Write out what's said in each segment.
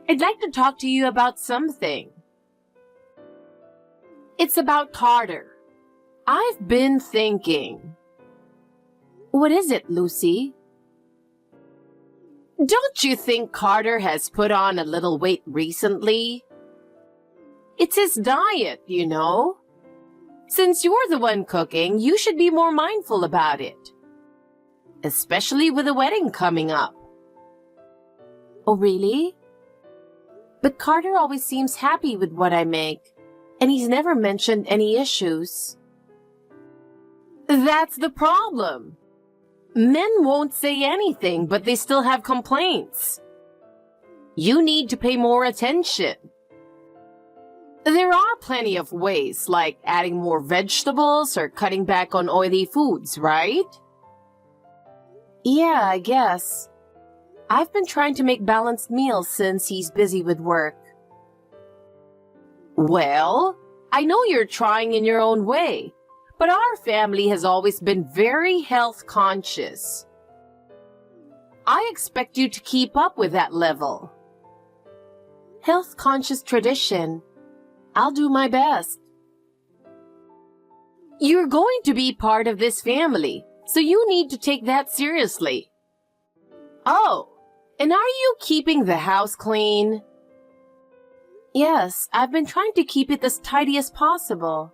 I'd like to talk to you about something. It's about Carter. I've been thinking. What is it, Lucy? Don't you think Carter has put on a little weight recently? It's his diet, you know. Since you're the one cooking, you should be more mindful about it. Especially with the wedding coming up. Oh, really? But Carter always seems happy with what I make, and he's never mentioned any issues. That's the problem. Men won't say anything, but they still have complaints. You need to pay more attention. There are plenty of ways, like adding more vegetables or cutting back on oily foods, right? Yeah, I guess. I've been trying to make balanced meals since he's busy with work. Well, I know you're trying in your own way, but our family has always been very health conscious. I expect you to keep up with that level. Health conscious tradition. I'll do my best. You're going to be part of this family, so you need to take that seriously. Oh, and are you keeping the house clean? Yes, I've been trying to keep it as tidy as possible.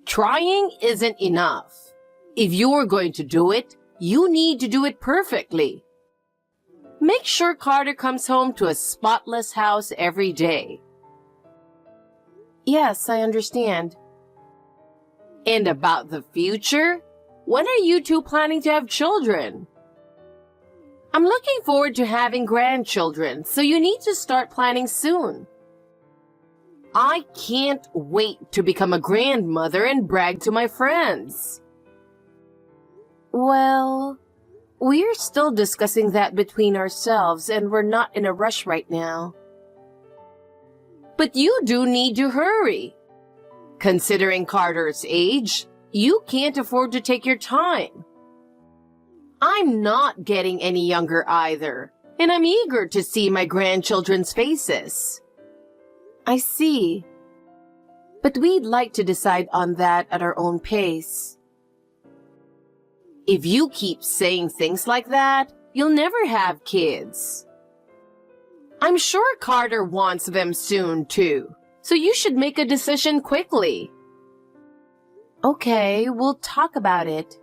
Trying isn't enough. If you're going to do it, you need to do it perfectly. Make sure Carter comes home to a spotless house every day. Yes, I understand. And about the future? When are you two planning to have children? I'm looking forward to having grandchildren, so you need to start planning soon. I can't wait to become a grandmother and brag to my friends. Well, we're still discussing that between ourselves, and we're not in a rush right now. But you do need to hurry. Considering Carter's age, you can't afford to take your time. I'm not getting any younger either, and I'm eager to see my grandchildren's faces. I see. But we'd like to decide on that at our own pace. If you keep saying things like that, you'll never have kids. I'm sure Carter wants them soon, too, so you should make a decision quickly. Okay, we'll talk about it.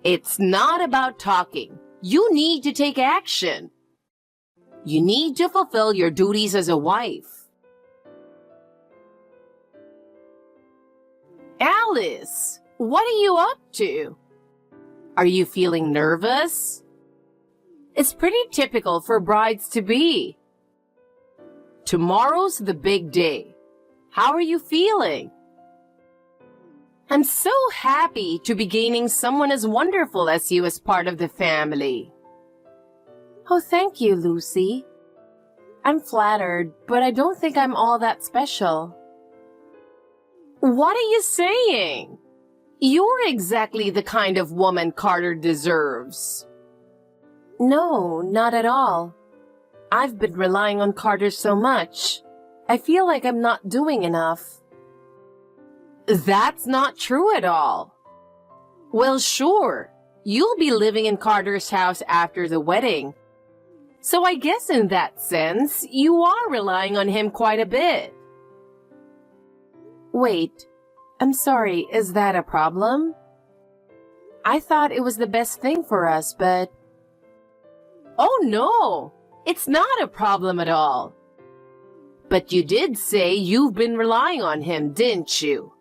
It's not about talking. You need to take action. You need to fulfill your duties as a wife. Alice, what are you up to? Are you feeling nervous? It's pretty typical for brides to be. Tomorrow's the big day. How are you feeling? I'm so happy to be gaining someone as wonderful as you as part of the family. Oh, thank you, Lucy. I'm flattered, but I don't think I'm all that special. What are you saying? You're exactly the kind of woman Carter deserves. No, not at all. I've been relying on Carter so much. I feel like I'm not doing enough. That's not true at all. Well, sure, you'll be living in Carter's house after the wedding. So I guess in that sense, you are relying on him quite a bit. Wait, I'm sorry, is that a problem? I thought it was the best thing for us, but... Oh no, it's not a problem at all. But you did say you've been relying on him, didn't you?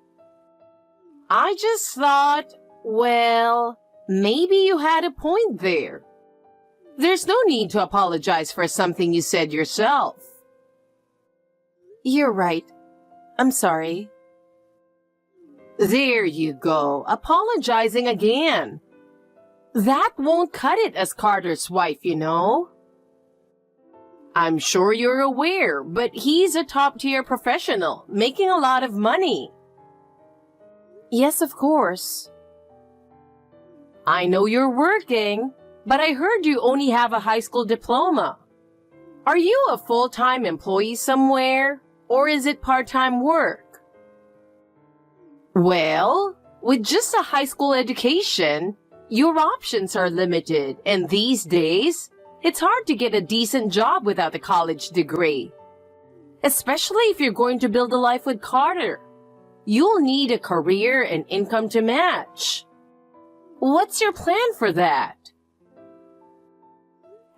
I just thought, well, maybe you had a point there. There's no need to apologize for something you said yourself. You're right. I'm sorry. There you go, apologizing again. That won't cut it as Carter's wife, you know. I'm sure you're aware, but he's a top-tier professional, making a lot of money. Yes, of course. I know you're working, But I heard you only have a high school diploma. Are you a full-time employee somewhere, or is it part-time work? Well, with just a high school education, your options are limited, and these days, it's hard to get a decent job without a college degree. Especially if you're going to build a life with Carter. You'll need a career and income to match. What's your plan for that?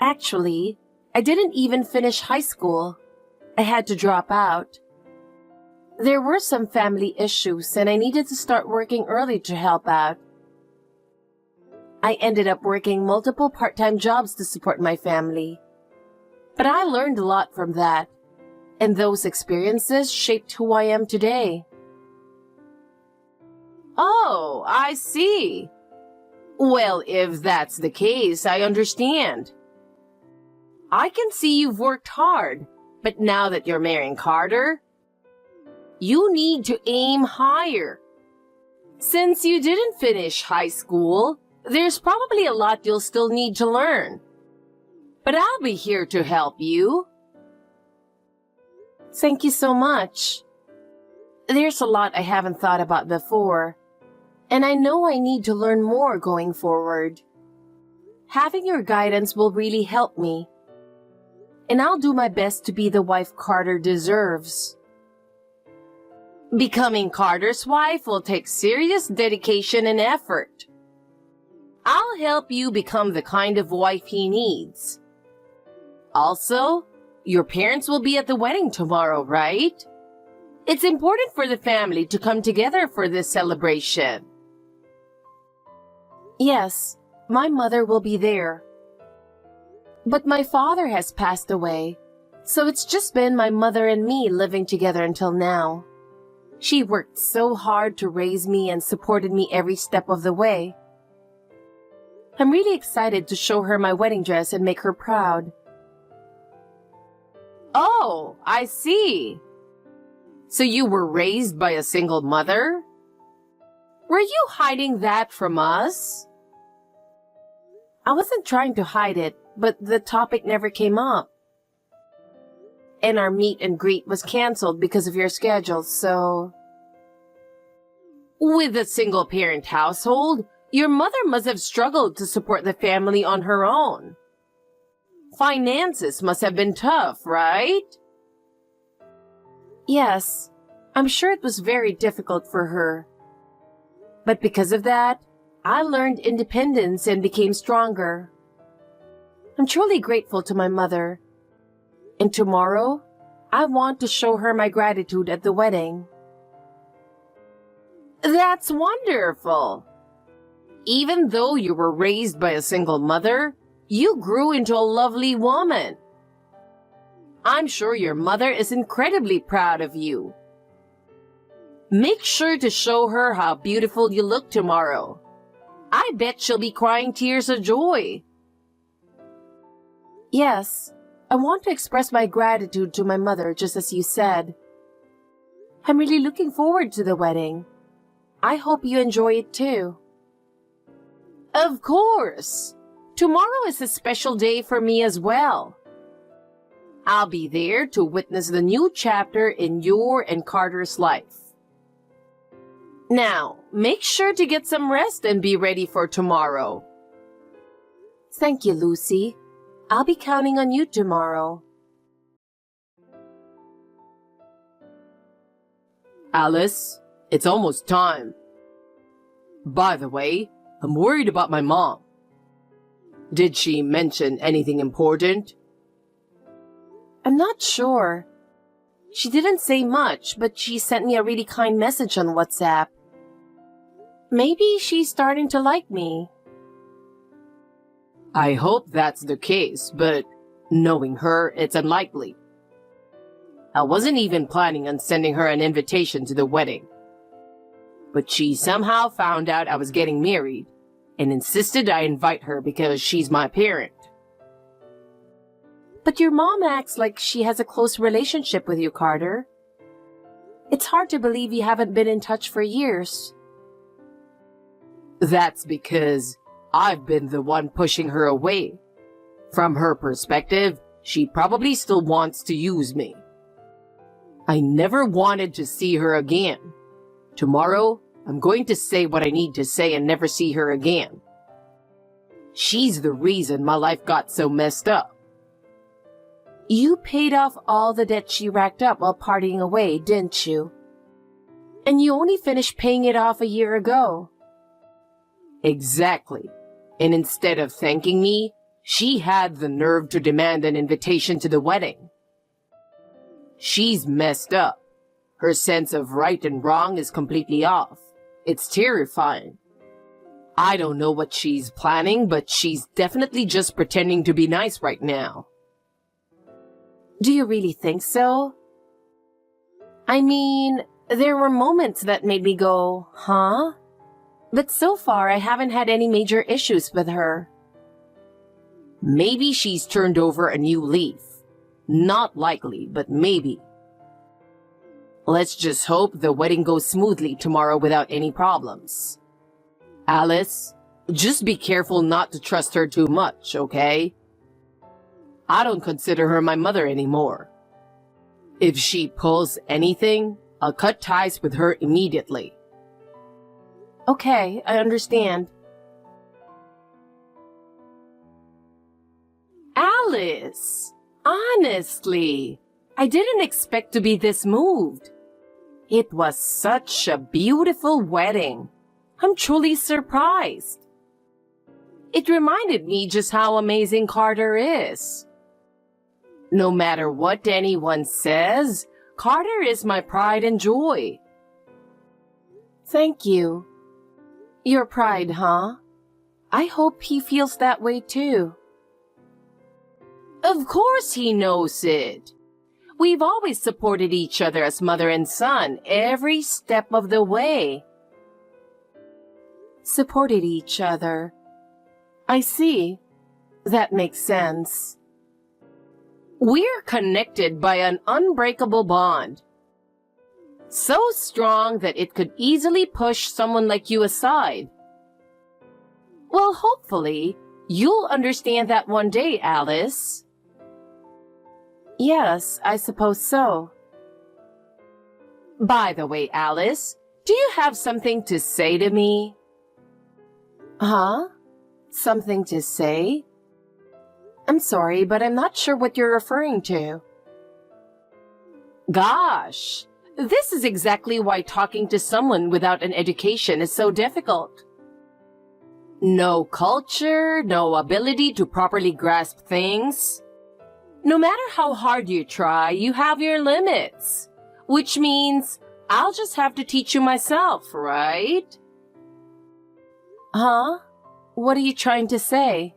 Actually, I didn't even finish high school. I had to drop out. There were some family issues and I needed to start working early to help out. I ended up working multiple part-time jobs to support my family. But I learned a lot from that, and those experiences shaped who I am today. Oh, I see. Well, if that's the case, I understand. I can see you've worked hard, but now that you're marrying Carter, you need to aim higher. Since you didn't finish high school, there's probably a lot you'll still need to learn. But I'll be here to help you. Thank you so much. There's a lot I haven't thought about before, and I know I need to learn more going forward. Having your guidance will really help me, and I'll do my best to be the wife Carter deserves. Becoming Carter's wife will take serious dedication and effort. I'll help you become the kind of wife he needs. Also, your parents will be at the wedding tomorrow, right? It's important for the family to come together for this celebration. Yes, my mother will be there. But my father has passed away, so it's just been my mother and me living together until now. She worked so hard to raise me and supported me every step of the way. I'm really excited to show her my wedding dress and make her proud. Oh, I see. So you were raised by a single mother? Were you hiding that from us? I wasn't trying to hide it, but the topic never came up. And our meet and greet was canceled because of your schedule, so... With a single-parent household, your mother must have struggled to support the family on her own. Finances must have been tough, right? Yes, I'm sure it was very difficult for her. But because of that, I learned independence and became stronger. I'm truly grateful to my mother. And tomorrow, I want to show her my gratitude at the wedding. That's wonderful! Even though you were raised by a single mother, you grew into a lovely woman. I'm sure your mother is incredibly proud of you. Make sure to show her how beautiful you look tomorrow. I bet she'll be crying tears of joy. Yes, I want to express my gratitude to my mother just as you said. I'm really looking forward to the wedding. I hope you enjoy it too. Of course! Tomorrow is a special day for me as well. I'll be there to witness the new chapter in your and Carter's life. Now, make sure to get some rest and be ready for tomorrow. Thank you, Lucy. I'll be counting on you tomorrow. Alice, it's almost time. By the way, I'm worried about my mom. Did she mention anything important? I'm not sure. She didn't say much, but she sent me a really kind message on WhatsApp. Maybe she's starting to like me. I hope that's the case, but knowing her, it's unlikely. I wasn't even planning on sending her an invitation to the wedding. But she somehow found out I was getting married and insisted I invite her because she's my parent. But your mom acts like she has a close relationship with you, Carter. It's hard to believe you haven't been in touch for years. That's because I've been the one pushing her away. From her perspective, she probably still wants to use me. I never wanted to see her again. Tomorrow, I'm going to say what I need to say and never see her again. She's the reason my life got so messed up. You paid off all the debt she racked up while partying away, didn't you? And you only finished paying it off a year ago. Exactly. And instead of thanking me, she had the nerve to demand an invitation to the wedding. She's messed up. Her sense of right and wrong is completely off. It's terrifying. I don't know what she's planning, but she's definitely just pretending to be nice right now. Do you really think so? I mean, there were moments that made me go, huh? But so far, I haven't had any major issues with her. Maybe she's turned over a new leaf. Not likely, but maybe. Let's just hope the wedding goes smoothly tomorrow without any problems. Alice, just be careful not to trust her too much, okay? I don't consider her my mother anymore. If she pulls anything, I'll cut ties with her immediately. Okay, I understand. Alice, honestly, I didn't expect to be this moved. It was such a beautiful wedding. I'm truly surprised. It reminded me just how amazing Carter is. No matter what anyone says, Carter is my pride and joy. Thank you. Your pride, huh? I hope he feels that way too. Of course he knows it. We've always supported each other as mother and son every step of the way. Supported each other. I see. That makes sense. We're connected by an unbreakable bond. So strong that it could easily push someone like you aside. Well, hopefully, you'll understand that one day, Alice. Yes, I suppose so. By the way, Alice, do you have something to say to me? Huh? Something to say? I'm sorry, but I'm not sure what you're referring to. Gosh, this is exactly why talking to someone without an education is so difficult. No culture, no ability to properly grasp things. No matter how hard you try, you have your limits. Which means I'll just have to teach you myself, right? Huh? What are you trying to say?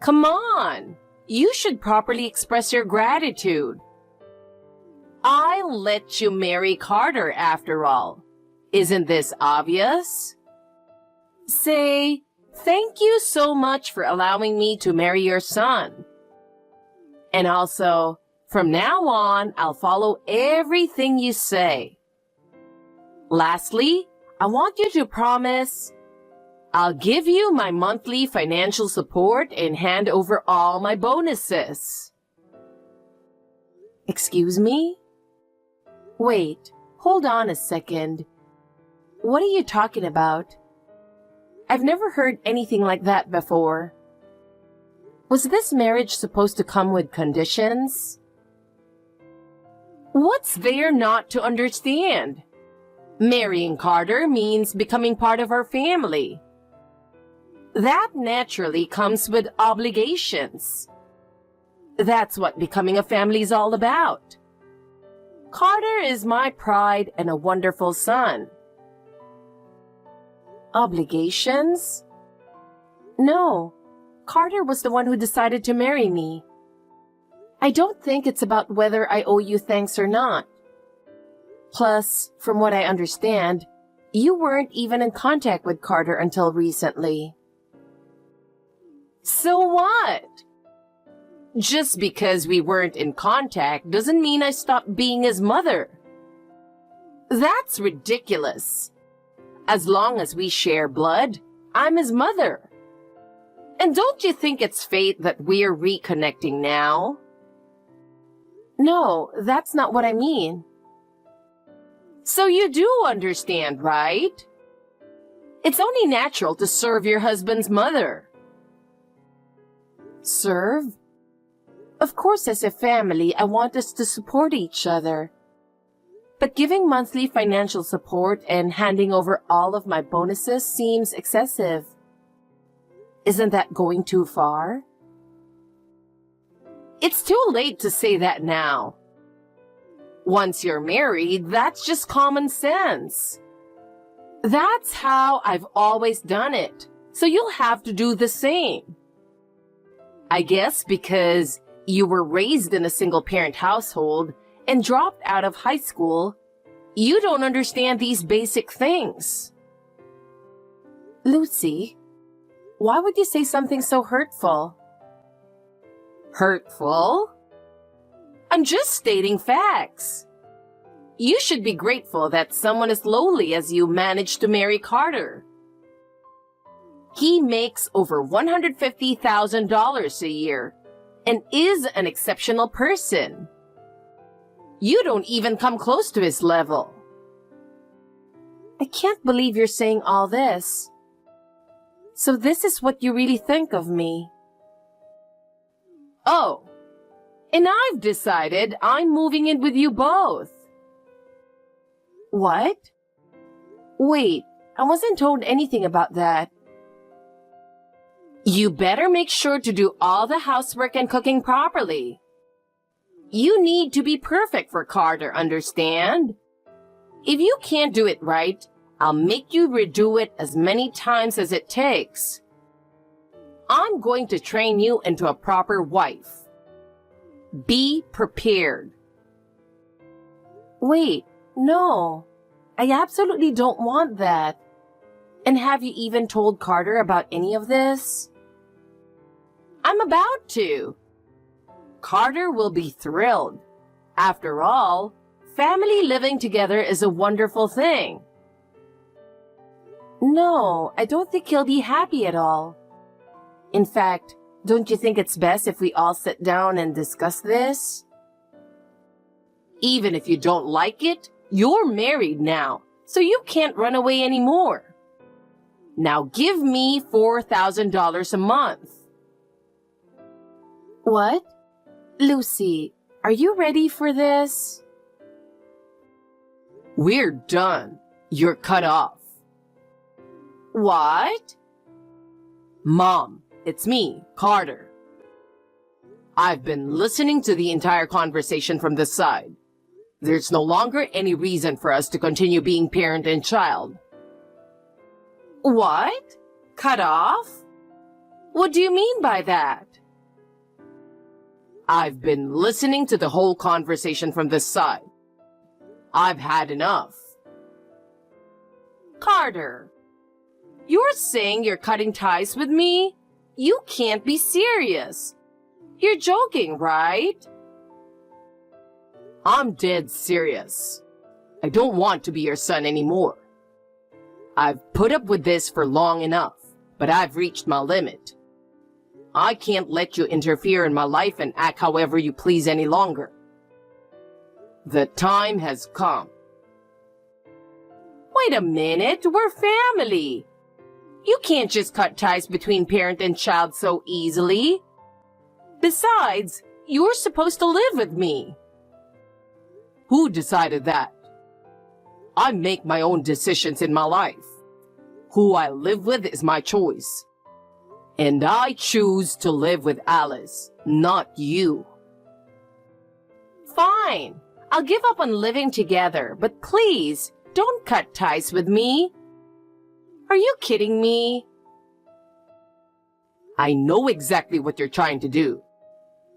Come on! You should properly express your gratitude. I'll let you marry Carter after all. Isn't this obvious? Say, thank you so much for allowing me to marry your son. And also, from now on, I'll follow everything you say. Lastly, I want you to promise I'll give you my monthly financial support and hand over all my bonuses. Excuse me? Wait, hold on a second. What are you talking about? I've never heard anything like that before. Was this marriage supposed to come with conditions? What's there not to understand? Marrying Carter means becoming part of our family. That naturally comes with obligations. That's what becoming a family is all about. Carter is my pride and a wonderful son. Obligations? No, Carter was the one who decided to marry me. I don't think it's about whether I owe you thanks or not. Plus, from what I understand, you weren't even in contact with Carter until recently. So what? Just because we weren't in contact doesn't mean I stopped being his mother. That's ridiculous. As long as we share blood, I'm his mother. And don't you think it's fate that we're reconnecting now? No, that's not what I mean. So you do understand, right? It's only natural to serve your husband's mother. Serve? Of course, as a family, I want us to support each other. But giving monthly financial support and handing over all of my bonuses seems excessive. Isn't that going too far? It's too late to say that now. Once you're married, that's just common sense. That's how I've always done it, so you'll have to do the same. I guess because you were raised in a single-parent household and dropped out of high school, you don't understand these basic things. Lucy, why would you say something so hurtful? Hurtful? I'm just stating facts. You should be grateful that someone as lowly as you managed to marry Carter. He makes over $150,000 a year and is an exceptional person. You don't even come close to his level. I can't believe you're saying all this. So this is what you really think of me. Oh, and I've decided I'm moving in with you both. What? Wait, I wasn't told anything about that. You better make sure to do all the housework and cooking properly. You need to be perfect for Carter, understand? If you can't do it right, I'll make you redo it as many times as it takes. I'm going to train you into a proper wife. Be prepared. Wait, no. I absolutely don't want that. And have you even told Carter about any of this? I'm about to. Carter will be thrilled. After all, family living together is a wonderful thing. No, I don't think he'll be happy at all. In fact, don't you think it's best if we all sit down and discuss this? Even if you don't like it, you're married now, so you can't run away anymore. Now give me $4,000 a month. What? Lucy, are you ready for this? We're done. You're cut off. What? Mom, it's me, Carter. I've been listening to the entire conversation from this side. There's no longer any reason for us to continue being parent and child. What? Cut off? What do you mean by that? I've been listening to the whole conversation from this side. I've had enough. Carter, you're saying you're cutting ties with me? You can't be serious. You're joking, right? I'm dead serious. I don't want to be your son anymore. I've put up with this for long enough, but I've reached my limit. I can't let you interfere in my life and act however you please any longer. The time has come. Wait a minute, we're family. You can't just cut ties between parent and child so easily. Besides, you're supposed to live with me. Who decided that? I make my own decisions in my life. Who I live with is my choice. And I choose to live with Alice, not you. Fine, I'll give up on living together, but please, don't cut ties with me. Are you kidding me? I know exactly what you're trying to do.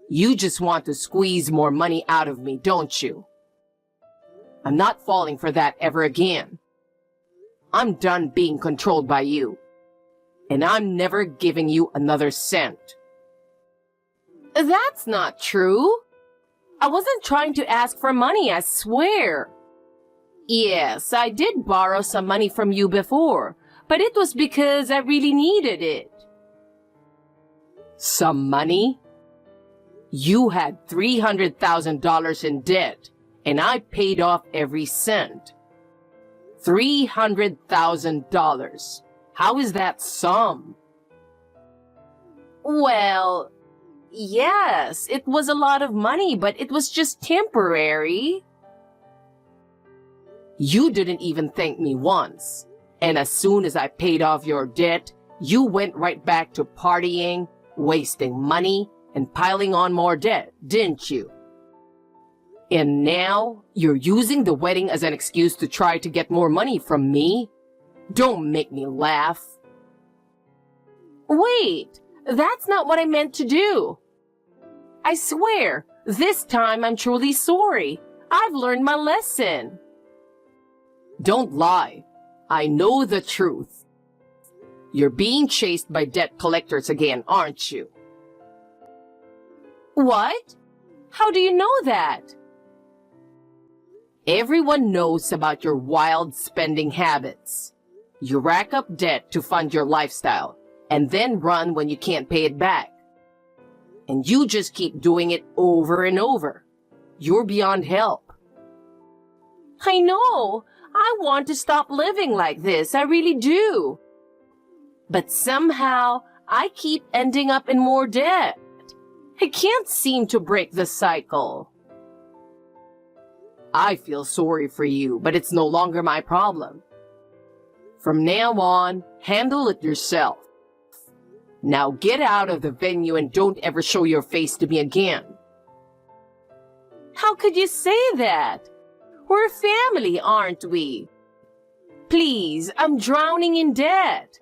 You just want to squeeze more money out of me, don't you? I'm not falling for that ever again. I'm done being controlled by you. And I'm never giving you another cent. That's not true. I wasn't trying to ask for money, I swear. Yes, I did borrow some money from you before, but it was because I really needed it. Some money? You had $300,000 in debt, and I paid off every cent. $300,000. How is that some? Well, yes, it was a lot of money, but it was just temporary. You didn't even thank me once. And as soon as I paid off your debt, you went right back to partying, wasting money, and piling on more debt, didn't you? And now you're using the wedding as an excuse to try to get more money from me? Don't make me laugh. Wait, that's not what I meant to do. I swear, this time I'm truly sorry. I've learned my lesson. Don't lie. I know the truth. You're being chased by debt collectors again, aren't you? What? How do you know that? Everyone knows about your wild spending habits. You rack up debt to fund your lifestyle and then run when you can't pay it back. And you just keep doing it over and over. You're beyond help. I know. I want to stop living like this. I really do. But somehow, I keep ending up in more debt. I can't seem to break the cycle. I feel sorry for you, but it's no longer my problem. From now on, handle it yourself. Now get out of the venue and don't ever show your face to me again. How could you say that? We're family, aren't we? Please, I'm drowning in debt.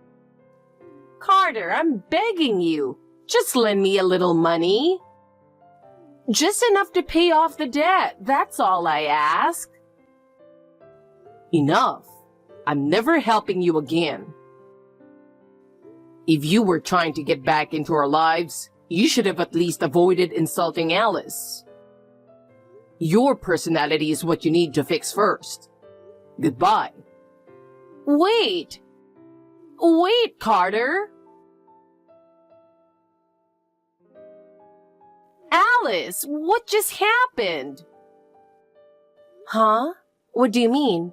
Carter, I'm begging you. Just lend me a little money. Just enough to pay off the debt. That's all I ask. Enough. I'm never helping you again. If you were trying to get back into our lives, you should have at least avoided insulting Alice. Your personality is what you need to fix first. Goodbye. Wait. Wait, Carter. Alice, what just happened? Huh? What do you mean?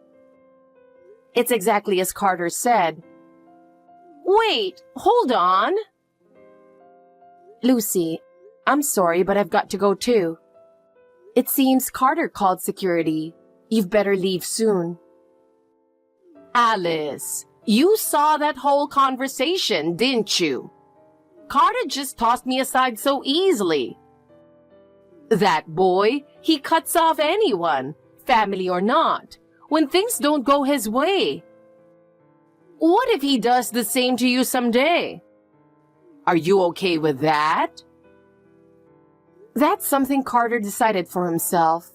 It's exactly as Carter said. Wait, hold on. Lucy, I'm sorry, but I've got to go too. It seems Carter called security. You've better leave soon. Alice, you saw that whole conversation, didn't you? Carter just tossed me aside so easily. That boy, he cuts off anyone, family or not, when things don't go his way. What if he does the same to you someday? Are you okay with that? That's something Carter decided for himself.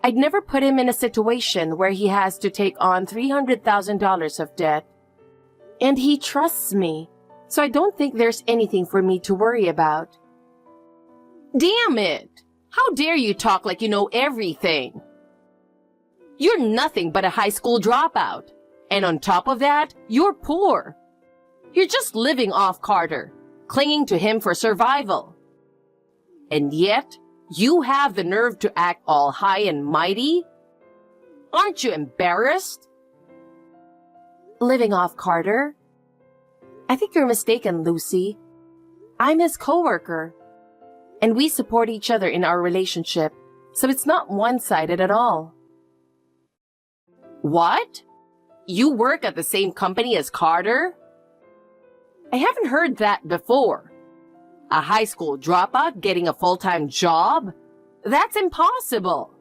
I'd never put him in a situation where he has to take on $300,000 of debt. And he trusts me, so I don't think there's anything for me to worry about. Damn it! How dare you talk like you know everything? You're nothing but a high school dropout. And on top of that, you're poor. You're just living off Carter, clinging to him for survival. And yet, you have the nerve to act all high and mighty? Aren't you embarrassed? Living off Carter? I think you're mistaken, Lucy. I'm his coworker. And we support each other in our relationship, so it's not one-sided at all. What? You work at the same company as Carter? I haven't heard that before. A high school dropout getting a full-time job? That's impossible.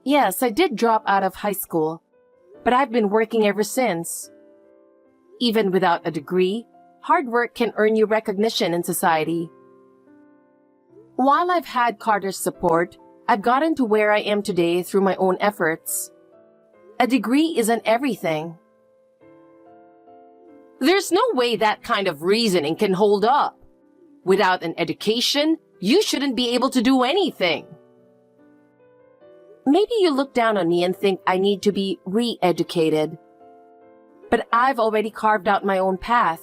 Yes, I did drop out of high school, but I've been working ever since. Even without a degree, hard work can earn you recognition in society. While I've had Carter's support, I've gotten to where I am today through my own efforts. A degree isn't everything. There's no way that kind of reasoning can hold up. Without an education, you shouldn't be able to do anything. Maybe you look down on me and think I need to be re-educated. But I've already carved out my own path,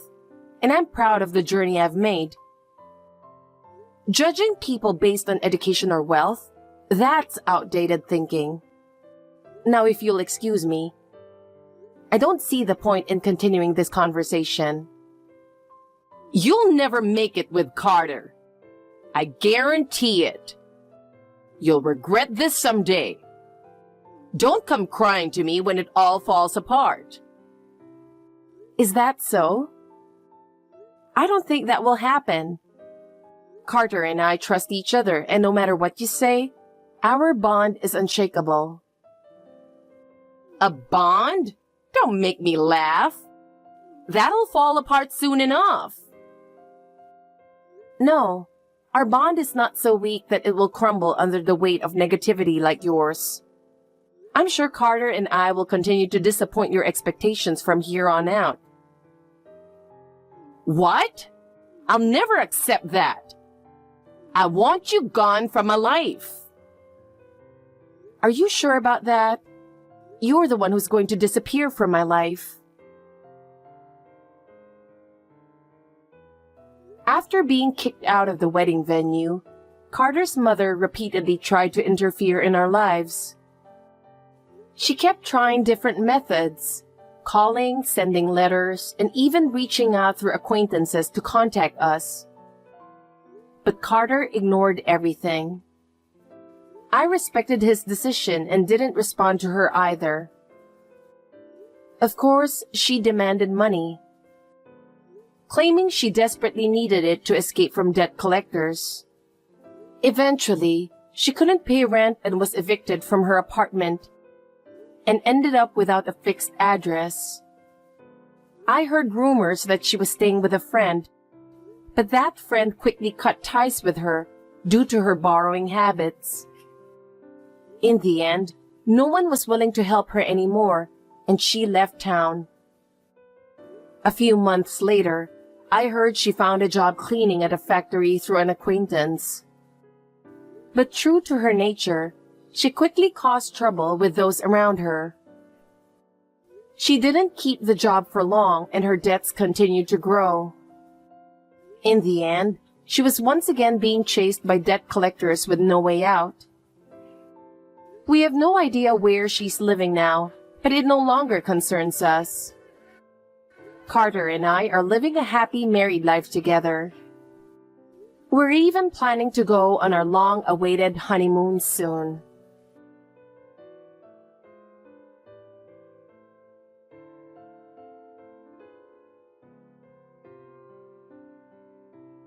and I'm proud of the journey I've made. Judging people based on education or wealth, that's outdated thinking. Now, if you'll excuse me, I don't see the point in continuing this conversation. You'll never make it with Carter. I guarantee it. You'll regret this someday. Don't come crying to me when it all falls apart. Is that so? I don't think that will happen. Carter and I trust each other, and no matter what you say, our bond is unshakable. A bond? Don't make me laugh. That'll fall apart soon enough. No, our bond is not so weak that it will crumble under the weight of negativity like yours. I'm sure Carter and I will continue to disappoint your expectations from here on out. What? I'll never accept that. I want you gone from my life. Are you sure about that? You're the one who's going to disappear from my life. After being kicked out of the wedding venue, Carter's mother repeatedly tried to interfere in our lives. She kept trying different methods, calling, sending letters, and even reaching out through acquaintances to contact us. But Carter ignored everything. I respected his decision and didn't respond to her either. Of course, she demanded money, claiming she desperately needed it to escape from debt collectors. Eventually, she couldn't pay rent and was evicted from her apartment and ended up without a fixed address. I heard rumors that she was staying with a friend, but that friend quickly cut ties with her due to her borrowing habits. In the end, no one was willing to help her anymore, and she left town. A few months later, I heard she found a job cleaning at a factory through an acquaintance. But true to her nature, she quickly caused trouble with those around her. She didn't keep the job for long, and her debts continued to grow. In the end, she was once again being chased by debt collectors with no way out. We have no idea where she's living now, but it no longer concerns us. Carter and I are living a happy married life together. We're even planning to go on our long-awaited honeymoon soon.